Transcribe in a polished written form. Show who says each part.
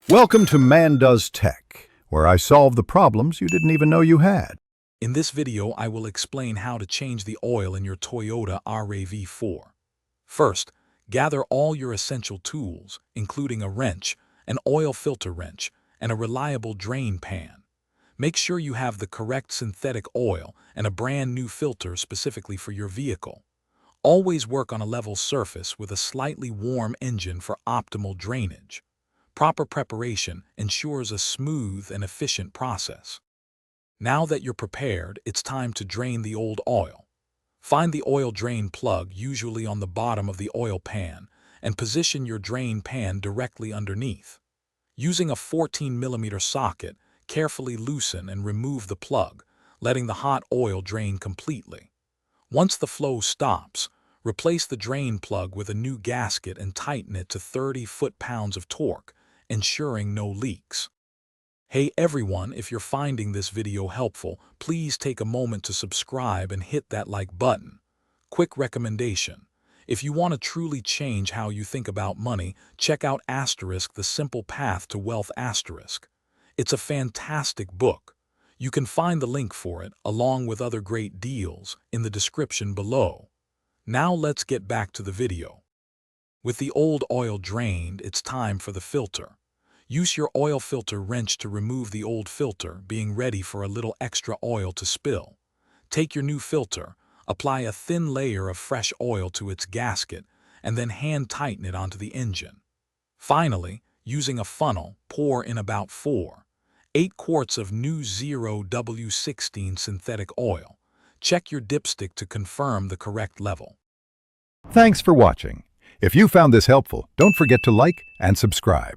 Speaker 1: Welcome to Man Does Tech, where I solve the problems you didn't even know you had.
Speaker 2: In this video, I will explain how to change the oil in your Toyota RAV4. First, gather all your essential tools, including a wrench, an oil filter wrench, and a reliable drain pan. Make sure you have the correct synthetic oil and a brand new filter specifically for your vehicle. Always work on a level surface with a slightly warm engine for optimal drainage. Proper preparation ensures a smooth and efficient process. Now that you're prepared, it's time to drain the old oil. Find the oil drain plug, usually on the bottom of the oil pan, and position your drain pan directly underneath. Using a 14mm socket, carefully loosen and remove the plug, letting the hot oil drain completely. Once the flow stops, replace the drain plug with a new gasket and tighten it to 30 foot-pounds of torque, ensuring no leaks. Hey everyone, if you're finding this video helpful, please take a moment to subscribe and hit that like button. Quick recommendation: if you want to truly change how you think about money, check out The Simple Path to Wealth. It's a fantastic book. You can find the link for it, along with other great deals, in the description below. Now let's get back to the video. With the old oil drained, it's time for the filter. Use your oil filter wrench to remove the old filter, being ready for a little extra oil to spill. Take your new filter, apply a thin layer of fresh oil to its gasket, and then hand tighten it onto the engine. Finally, using a funnel, pour in about 4-8 quarts of new 0W16 synthetic oil. Check your dipstick to confirm the correct level.
Speaker 1: Thanks for watching. If you found this helpful, don't forget to like and subscribe.